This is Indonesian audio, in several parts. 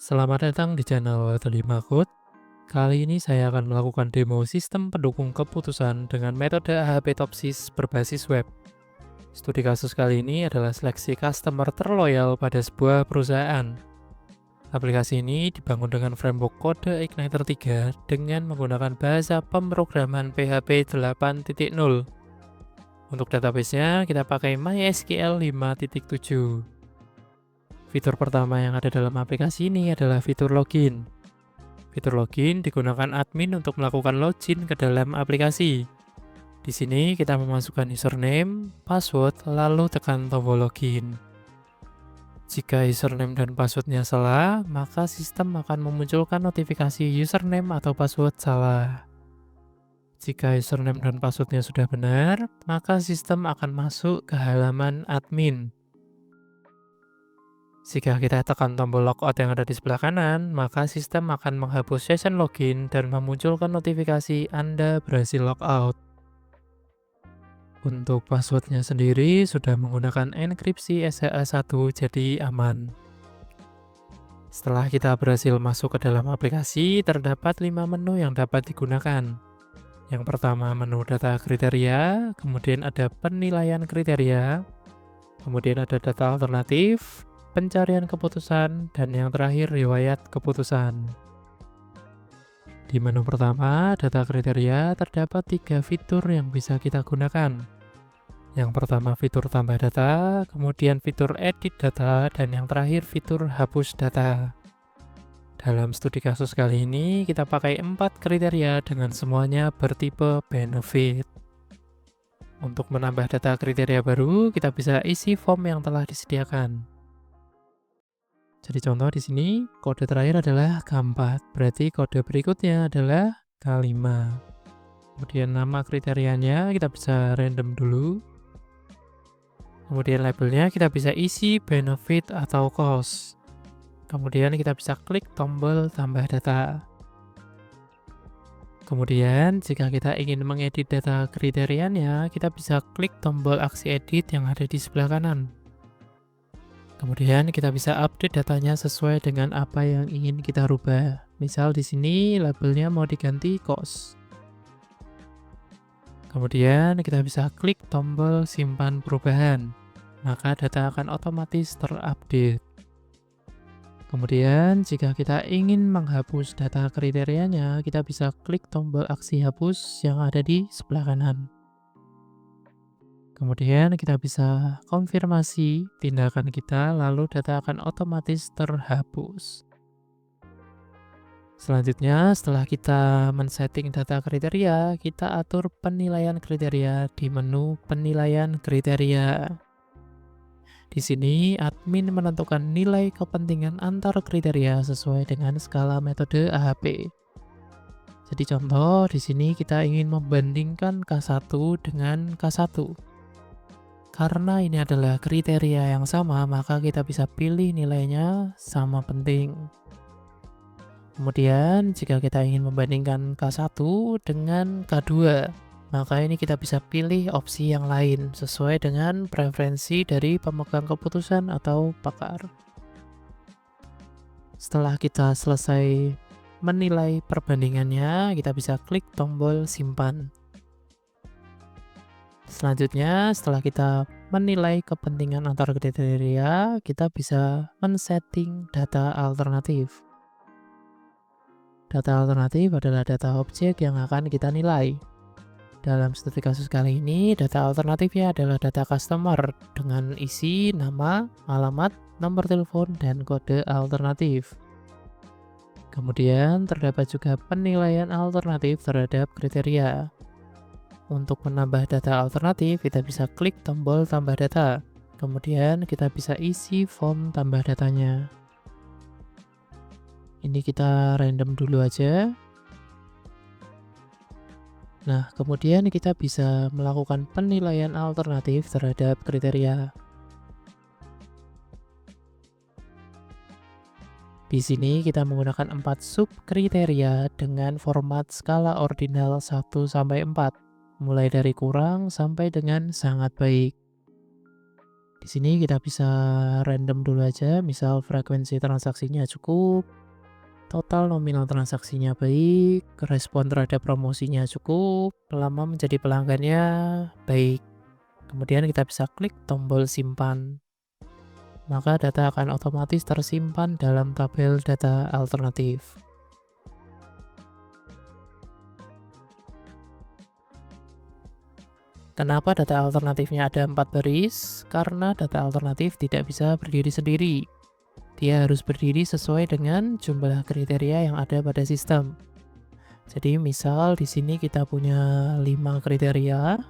Selamat datang di channel Telima Code. Kali ini saya akan melakukan demo sistem pendukung keputusan dengan metode AHP Topsys berbasis web. Studi kasus kali ini adalah seleksi customer terloyal pada sebuah perusahaan. Aplikasi ini dibangun dengan framework kode Igniter 3 dengan menggunakan bahasa pemrograman PHP 8.0. Untuk databasenya kita pakai MySQL 5.7. Fitur pertama yang ada dalam aplikasi ini adalah fitur login. Fitur login digunakan admin untuk melakukan login ke dalam aplikasi. Di sini kita memasukkan username, password, lalu tekan tombol login. Jika username dan passwordnya salah, maka sistem akan memunculkan notifikasi username atau password salah. Jika username dan passwordnya sudah benar, maka sistem akan masuk ke halaman admin. Jika kita tekan tombol logout yang ada di sebelah kanan, maka sistem akan menghapus session login dan memunculkan notifikasi Anda berhasil logout. Untuk passwordnya sendiri sudah menggunakan enkripsi SHA-1 jadi aman. Setelah kita berhasil masuk ke dalam aplikasi, terdapat 5 menu yang dapat digunakan. Yang pertama menu data kriteria, kemudian ada penilaian kriteria, kemudian ada data alternatif, pencarian keputusan, dan yang terakhir riwayat keputusan. Di menu pertama, data kriteria, terdapat 3 fitur yang bisa kita gunakan. Yang pertama fitur tambah data, kemudian fitur edit data, dan yang terakhir fitur hapus data. Dalam studi kasus kali ini, kita pakai 4 kriteria dengan semuanya bertipe benefit. Untuk menambah data kriteria baru, kita bisa isi form yang telah disediakan. Jadi contoh di sini, kode terakhir adalah K4, berarti kode berikutnya adalah K5. Kemudian nama kriterianya kita bisa random dulu. Kemudian labelnya kita bisa isi benefit atau cost. Kemudian kita bisa klik tombol tambah data. Kemudian jika kita ingin mengedit data kriterianya, kita bisa klik tombol aksi edit yang ada di sebelah kanan. Kemudian kita bisa update datanya sesuai dengan apa yang ingin kita rubah. Misal di sini labelnya mau diganti cost. Kemudian kita bisa klik tombol simpan perubahan. Maka data akan otomatis terupdate. Kemudian jika kita ingin menghapus data kriterianya, kita bisa klik tombol aksi hapus yang ada di sebelah kanan. Kemudian kita bisa konfirmasi tindakan kita, lalu data akan otomatis terhapus. Selanjutnya, setelah kita men-setting data kriteria, kita atur penilaian kriteria di menu penilaian kriteria. Di sini, admin menentukan nilai kepentingan antar kriteria sesuai dengan skala metode AHP. Jadi contoh, di sini kita ingin membandingkan K1 dengan K1. Karena ini adalah kriteria yang sama, maka kita bisa pilih nilainya sama penting. Kemudian, jika kita ingin membandingkan K1 dengan K2, maka ini kita bisa pilih opsi yang lain sesuai dengan preferensi dari pemegang keputusan atau pakar. Setelah kita selesai menilai perbandingannya, kita bisa klik tombol simpan. Selanjutnya, setelah kita menilai kepentingan antar kriteria, kita bisa men-setting data alternatif. Data alternatif adalah data objek yang akan kita nilai. Dalam studi kasus kali ini, data alternatifnya adalah data customer dengan isi nama, alamat, nomor telepon, dan kode alternatif. Kemudian, terdapat juga penilaian alternatif terhadap kriteria. Untuk menambah data alternatif, kita bisa klik tombol tambah data. Kemudian kita bisa isi form tambah datanya. Ini kita random dulu aja. Nah, kemudian kita bisa melakukan penilaian alternatif terhadap kriteria. Di sini kita menggunakan 4 sub kriteria dengan format skala ordinal 1-4. Mulai dari kurang sampai dengan sangat baik. Di sini kita bisa random dulu aja, misal frekuensi transaksinya cukup, total nominal transaksinya baik, respon terhadap promosinya cukup, lama menjadi pelanggannya baik. Kemudian kita bisa klik tombol simpan. Maka data akan otomatis tersimpan dalam tabel data alternatif. Kenapa data alternatifnya ada 4 baris? Karena data alternatif tidak bisa berdiri sendiri. Dia harus berdiri sesuai dengan jumlah kriteria yang ada pada sistem. Jadi misal di sini kita punya 5 kriteria,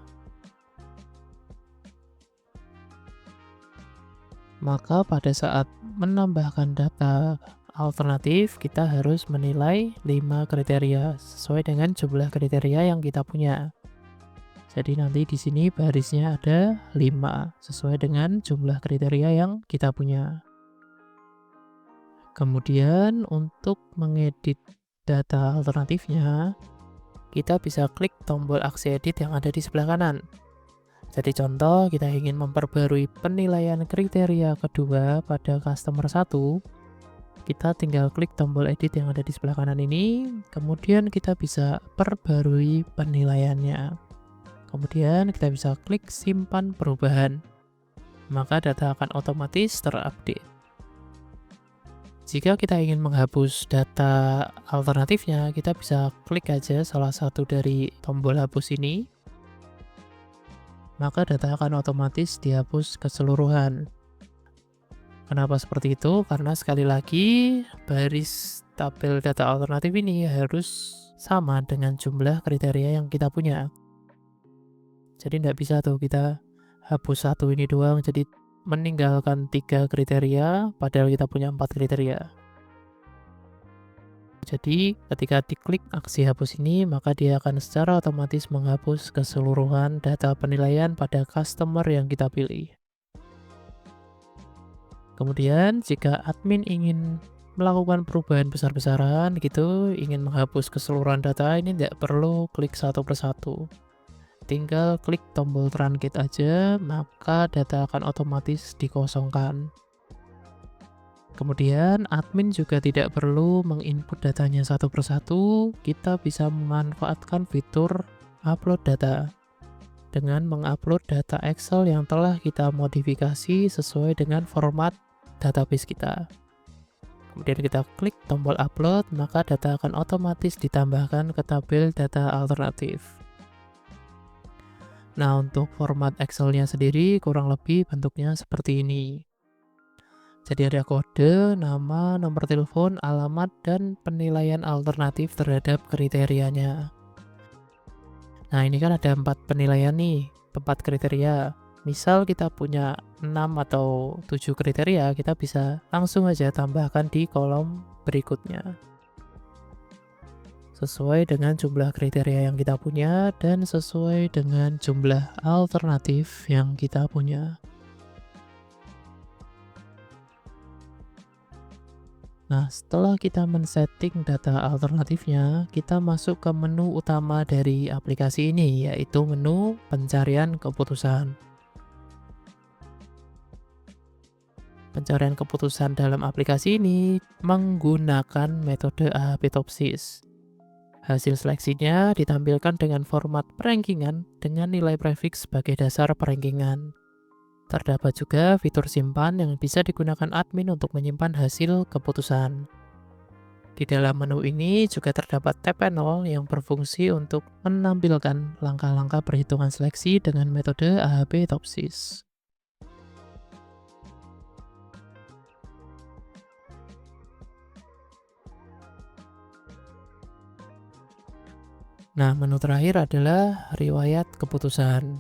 maka pada saat menambahkan data alternatif kita harus menilai 5 kriteria sesuai dengan jumlah kriteria yang kita punya. Jadi nanti di sini barisnya ada 5 sesuai dengan jumlah kriteria yang kita punya. Kemudian untuk mengedit data alternatifnya, kita bisa klik tombol aksi edit yang ada di sebelah kanan. Jadi contoh kita ingin memperbarui penilaian kriteria kedua pada customer 1, kita tinggal klik tombol edit yang ada di sebelah kanan ini, kemudian kita bisa perbarui penilaiannya. Kemudian kita bisa klik simpan perubahan, maka data akan otomatis terupdate. Jika kita ingin menghapus data alternatifnya, kita bisa klik aja salah satu dari tombol hapus ini, maka data akan otomatis dihapus keseluruhan. Kenapa seperti itu? Karena sekali lagi baris tabel data alternatif ini harus sama dengan jumlah kriteria yang kita punya. Jadi tidak bisa tuh kita hapus satu ini doang, jadi meninggalkan 3 kriteria padahal kita punya 4 kriteria. Jadi ketika diklik aksi hapus ini, maka dia akan secara otomatis menghapus keseluruhan data penilaian pada customer yang kita pilih. Kemudian jika admin ingin melakukan perubahan besar-besaran gitu, ingin menghapus keseluruhan data, ini tidak perlu klik satu persatu. Tinggal klik tombol truncate aja, maka data akan otomatis dikosongkan. Kemudian admin juga tidak perlu menginput datanya satu persatu, kita bisa memanfaatkan fitur upload data dengan mengupload data Excel yang telah kita modifikasi sesuai dengan format database kita. Kemudian kita klik tombol upload, maka data akan otomatis ditambahkan ke tabel data alternatif. Nah, untuk format Excel-nya sendiri kurang lebih bentuknya seperti ini. Jadi ada kode, nama, nomor telepon, alamat, dan penilaian alternatif terhadap kriterianya. Nah, ini kan ada 4 penilaian nih, 4 kriteria. Misal kita punya 6 atau 7 kriteria, kita bisa langsung aja tambahkan di kolom berikutnya. Sesuai dengan jumlah kriteria yang kita punya dan sesuai dengan jumlah alternatif yang kita punya. Nah, setelah kita men-setting data alternatifnya, kita masuk ke menu utama dari aplikasi ini, yaitu menu pencarian keputusan. Pencarian keputusan dalam aplikasi ini menggunakan metode AHP-TOPSIS. Hasil seleksinya ditampilkan dengan format perankingan dengan nilai prefix sebagai dasar perankingan. Terdapat juga fitur simpan yang bisa digunakan admin untuk menyimpan hasil keputusan. Di dalam menu ini juga terdapat tab panel yang berfungsi untuk menampilkan langkah-langkah perhitungan seleksi dengan metode AHP-TOPSIS. Nah, menu terakhir adalah riwayat keputusan.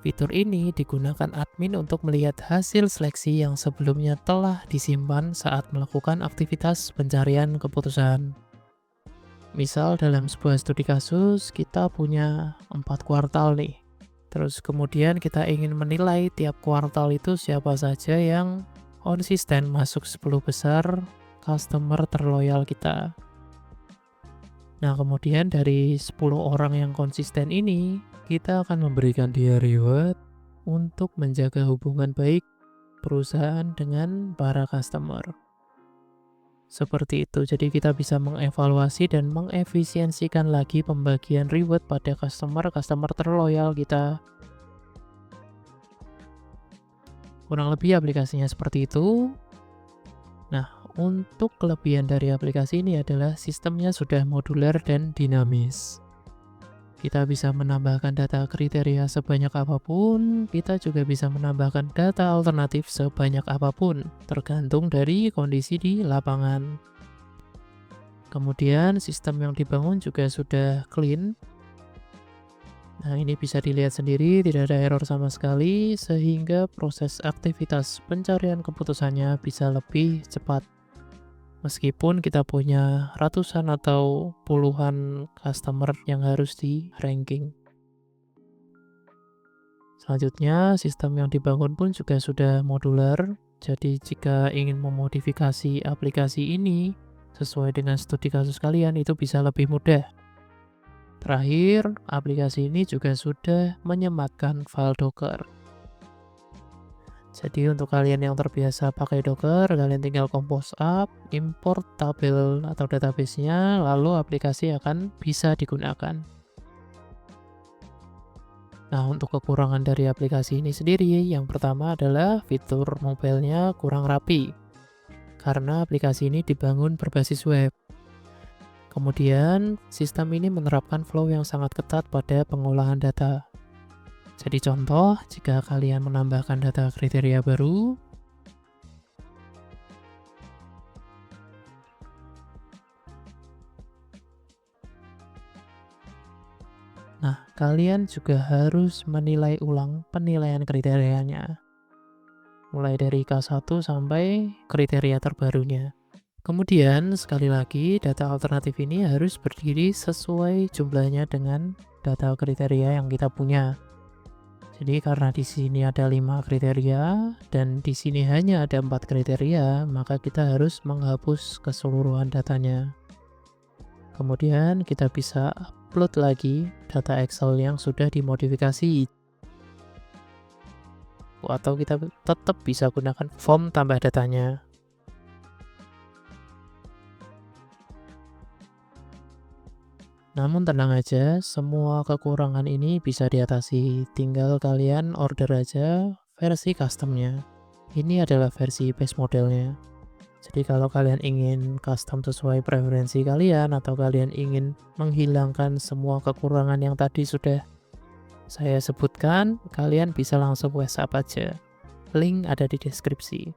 Fitur ini digunakan admin untuk melihat hasil seleksi yang sebelumnya telah disimpan saat melakukan aktivitas pencarian keputusan. Misal dalam sebuah studi kasus, kita punya 4 kuartal nih. Terus kemudian kita ingin menilai tiap kuartal itu siapa saja yang konsisten masuk 10 besar customer terloyal kita. Nah, kemudian dari 10 orang yang konsisten ini, kita akan memberikan dia reward untuk menjaga hubungan baik perusahaan dengan para customer. Seperti itu, jadi kita bisa mengevaluasi dan mengefisiensikan lagi pembagian reward pada customer terloyal kita. Kurang lebih aplikasinya seperti itu. Nah, untuk kelebihan dari aplikasi ini adalah sistemnya sudah modular dan dinamis. Kita bisa menambahkan data kriteria sebanyak apapun, kita juga bisa menambahkan data alternatif sebanyak apapun, tergantung dari kondisi di lapangan. Kemudian sistem yang dibangun juga sudah clean. Nah, ini bisa dilihat sendiri, tidak ada error sama sekali, sehingga proses aktivitas pencarian keputusannya bisa lebih cepat. Meskipun kita punya ratusan atau puluhan customer yang harus di ranking. Selanjutnya, sistem yang dibangun pun juga sudah modular. Jadi jika ingin memodifikasi aplikasi ini sesuai dengan studi kasus kalian, itu bisa lebih mudah. Terakhir, aplikasi ini juga sudah menyematkan file Docker. Jadi untuk kalian yang terbiasa pakai Docker, kalian tinggal compose up, import tabel atau database-nya, lalu aplikasi akan bisa digunakan. Nah, untuk kekurangan dari aplikasi ini sendiri, yang pertama adalah fitur mobile-nya kurang rapi, karena aplikasi ini dibangun berbasis web. Kemudian, sistem ini menerapkan flow yang sangat ketat pada pengolahan data. Jadi contoh, jika kalian menambahkan data kriteria baru, nah kalian juga harus menilai ulang penilaian kriterianya, mulai dari K1 sampai kriteria terbarunya. Kemudian, sekali lagi, data alternatif ini harus berdiri sesuai jumlahnya dengan data kriteria yang kita punya. Jadi karena di sini ada 5 kriteria dan di sini hanya ada 4 kriteria, maka kita harus menghapus keseluruhan datanya. Kemudian kita bisa upload lagi data Excel yang sudah dimodifikasi. Atau kita tetap bisa gunakan form tambah datanya. Namun tenang aja, semua kekurangan ini bisa diatasi. Tinggal kalian order aja versi customnya. Ini adalah versi base modelnya. Jadi kalau kalian ingin custom sesuai preferensi kalian atau kalian ingin menghilangkan semua kekurangan yang tadi sudah saya sebutkan, kalian bisa langsung WhatsApp aja. Link ada di deskripsi.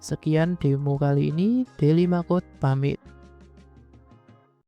Sekian demo kali ini, Daily Makut pamit